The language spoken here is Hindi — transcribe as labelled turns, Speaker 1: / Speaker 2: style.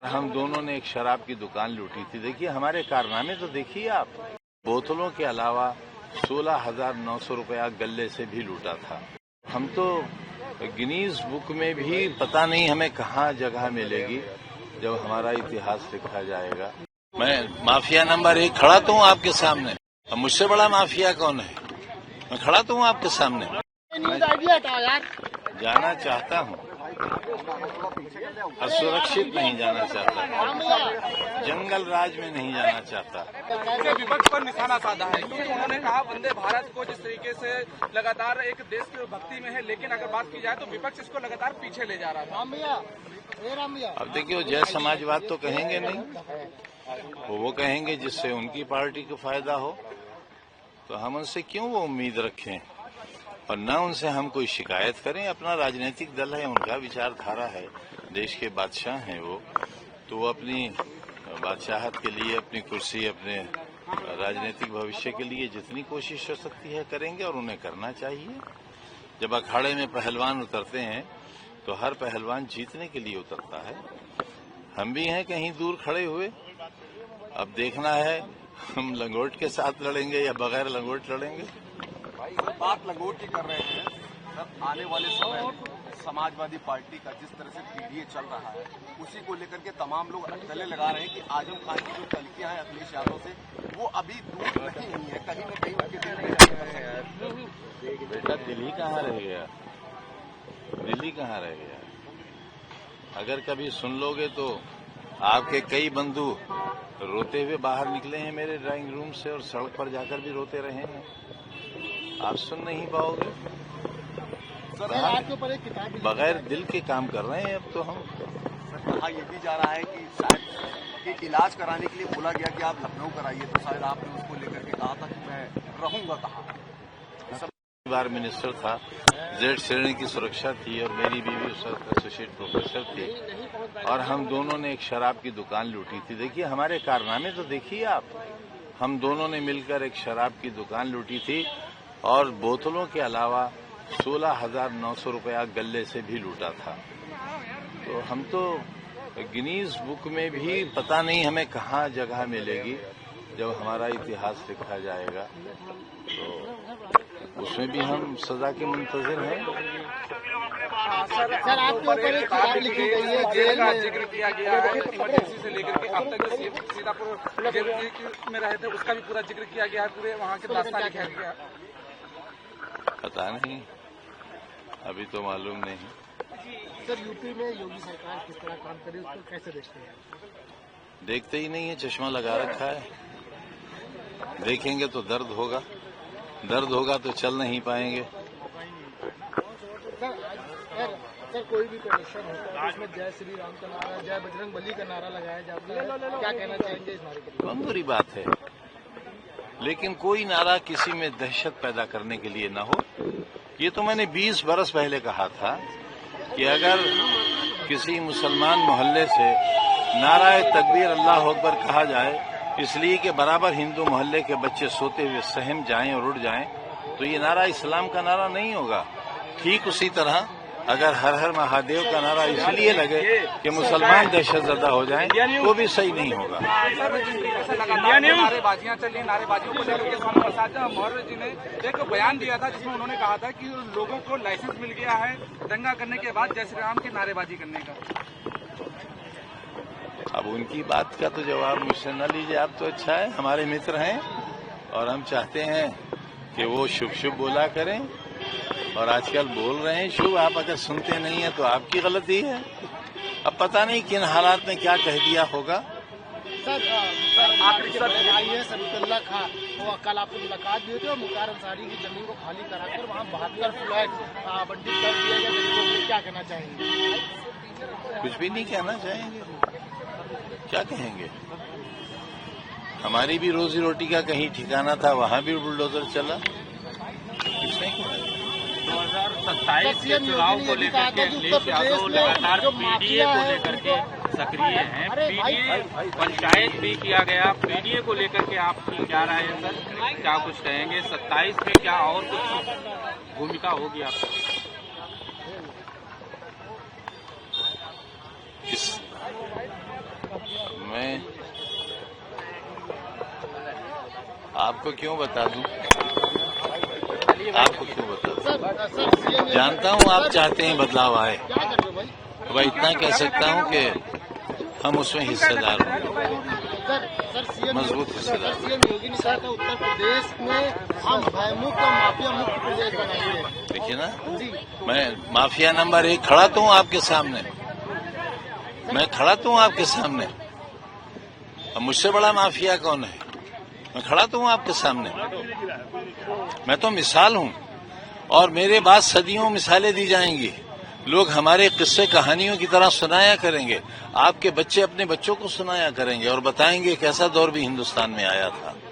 Speaker 1: हम दोनों ने एक शराब की दुकान लूटी थी। देखिए हमारे कारनामे तो देखिए आप। बोतलों के अलावा 16,900 रुपया गल्ले से भी लूटा था। हम तो गिनीज बुक में भी पता नहीं हमें कहाँ जगह मिलेगी जब हमारा इतिहास लिखा जाएगा। मैं माफिया नंबर 1 खड़ा तो हूँ आपके सामने। अब मुझसे बड़ा माफिया कौन है? मैं खड़ा तो हूँ आपके सामने। मैं जाना चाहता हूँ, असुरक्षित नहीं जाना चाहता, जंगल राज में नहीं जाना चाहता।
Speaker 2: विपक्ष पर निशाना साधा है क्योंकि उन्होंने कहा वंदे भारत को जिस तरीके से लगातार एक देश की भक्ति में है, लेकिन अगर बात की जाए तो विपक्ष इसको लगातार पीछे ले जा रहा था।
Speaker 1: अब देखिए जय समाजवाद तो कहेंगे नहीं, वो कहेंगे जिससे उनकी पार्टी को फायदा हो, तो हम उनसे क्यों वो उम्मीद रखें और न उनसे हम कोई शिकायत करें। अपना राजनीतिक दल है, उनका विचारधारा है, देश के बादशाह हैं वो, तो वो अपनी बादशाहत के लिए, अपनी कुर्सी, अपने राजनीतिक भविष्य के लिए जितनी कोशिश हो सकती है करेंगे और उन्हें करना चाहिए। जब अखाड़े में पहलवान उतरते हैं तो हर पहलवान जीतने के लिए उतरता है। हम भी हैं कहीं दूर खड़े हुए, अब देखना है हम लंगोट के साथ लड़ेंगे या बगैर लंगोट लड़ेंगे।
Speaker 3: बात लंगोट की कर रहे हैं सर, आने वाले समय में समाजवादी पार्टी का जिस तरह से पीडीए चल रहा है उसी को लेकर के तमाम लोग गले लगा रहे हैं कि आजम खान की जो तलकियां हैं अखिलेश यादव से वो अभी दूर नहीं हुई है, कहीं न कहीं उनके दिल में।
Speaker 1: बेटा दिल्ली कहाँ रह गया, दिल्ली कहाँ रह गया? अगर कभी सुन लोगे तो आपके कई बंधु रोते हुए बाहर निकले हैं मेरे ड्राइंग रूम से और सड़क पर जाकर भी रोते रहे हैं। आप सुन नहीं पाओगे।
Speaker 3: सर आपके ऊपर एक किताब
Speaker 1: बगैर दिल के काम कर रहे हैं अब तो हम।
Speaker 3: कहा यह भी जा रहा है कि शायद कि इलाज कराने के लिए बोला गया कि आप लखनऊ कराइए, तो शायद आपने उसको लेकर के कहा था कि मैं रहूंगा कहाँ।
Speaker 1: बार मिनिस्टर था, जेड श्रेणी की सुरक्षा थी और मेरी बीवी उस वक्त एसोसिएट प्रोफेसर थी और हम दोनों ने एक शराब की दुकान लूटी थी। देखिए हमारे कारनामे तो देखिए आप। हम दोनों ने मिलकर एक शराब की दुकान लूटी थी और बोतलों के अलावा 16,900 रुपया गल्ले से भी लूटा था। तो हम तो गिनीज बुक में भी पता नहीं हमें कहाँ जगह मिलेगी जब हमारा इतिहास लिखा जाएगा, तो उसमें भी हम सजा के मुंतजिर हैं।
Speaker 2: सर आपके ऊपर एक किताब लिखी गई है, जेल का जिक्र किया गया है, इमरजेंसी से लेकर के अब तक जो सीतापुर जेल में रहे थे उसका भी पूरा जिक्र किया गया है, पूरे वहाँ के दास्तान लिखा गया।
Speaker 1: पता नहीं, अभी तो मालूम नहीं।
Speaker 4: सर यूपी में योगी सरकार किस तरह काम करे उसको कैसे देखते हैं?
Speaker 1: देखते ही नहीं है, चश्मा लगा रखा है। देखेंगे तो दर्द होगा, दर्द होगा तो चल नहीं पाएंगे।
Speaker 4: सर कोई भी प्रदर्शन होता है उसमें जय श्री राम का नारा, जय बजरंग बली का नारा लगाया जाता है, क्या कहना चाहेंगे इस नारे के लिए?
Speaker 1: बहुत बुरी बात है, लेकिन कोई नारा किसी में दहशत पैदा करने के लिए न हो। ये तो मैंने 20 बरस पहले कहा था कि अगर किसी मुसलमान मोहल्ले से नाराए तकबीर अल्लाह अकबर कहा जाए इसलिए कि बराबर हिंदू मोहल्ले के बच्चे सोते हुए सहम जाएं और उड़ जाएं, तो ये नारा इस्लाम का नारा नहीं होगा। ठीक उसी तरह अगर हर हर महादेव का नारा इसलिए लगे कि मुसलमान दहशतजदा हो जाएं, तो भी सही नहीं होगा।
Speaker 2: नारेबाजियां चली, नारेबाजियों को लेकर के स्वामी प्रसाद मौर्य जी ने एक बयान दिया था जिसमें उन्होंने कहा था कि लोगों को लाइसेंस मिल गया है दंगा करने के बाद जय श्री राम की नारेबाजी करने का।
Speaker 1: अब उनकी बात का तो जवाब मुझसे न लीजिए आप, तो अच्छा है, हमारे मित्र हैं और हम चाहते हैं कि वो शुभ शुभ बोला करें और आजकल बोल रहे हैं शुभ। आप अगर सुनते नहीं है तो आपकी गलती है। अब पता नहीं किन हालात में क्या कह दिया होगा।
Speaker 4: सर आखिरी IAS अब्दुल्ला खां वो कल आपको मुलाकात दी थी और मुख्तार अंसारी की जमीन को खाली कराकर वहाँ 72 फ्लैट बंटी कर दिया गया, क्या कहना चाहेंगे?
Speaker 1: कुछ भी नहीं कहना चाहेंगे, क्या कहेंगे? हमारी भी रोजी रोटी का कहीं ठिकाना था, वहाँ भी बुलडोजर चला। कुछ नहीं किया।
Speaker 5: 2027 के चुनाव को लेकर के अखिलेश यादव लगातार पीडीए को लेकर के सक्रिय हैं। पीडीए पंचायत भी किया गया, पीडीए को लेकर के आपकी क्या राय है सर, क्या कुछ कहेंगे? 27 में क्या और कुछ भूमिका होगी आपकी?
Speaker 1: आपको क्यों बता दूं? आपको क्यों बता दूं?
Speaker 4: सर सीएम
Speaker 1: जानता हूं आप चाहते हैं बदलाव आए,
Speaker 4: क्या कर रहे हो भाई?
Speaker 1: तो भाई इतना कह सकता हूं कि हम उसमें हिस्सेदार होंगे,
Speaker 4: सर सीएम
Speaker 1: मजबूत हिस्सेदार।
Speaker 4: सीएम योगी ने कहा था उत्तर प्रदेश में हम भयमुक्त और माफिया मुक्त प्रदेश बनाएंगे।
Speaker 1: देखिए ना,
Speaker 4: जी
Speaker 1: मैं माफिया नंबर 1 खड़ा तो हूं आपके सामने, मैं खड़ा तो हूं आपके सामने। अब मुझसे बड़ा माफिया कौन है? मैं खड़ा तो हूं आपके सामने, मैं तो मिसाल हूं और मेरे बाद सदियों मिसालें दी जाएंगी। लोग हमारे किस्से कहानियों की तरह सुनाया करेंगे, आपके बच्चे अपने बच्चों को सुनाया करेंगे और बताएंगे कैसा दौर भी हिंदुस्तान में आया था।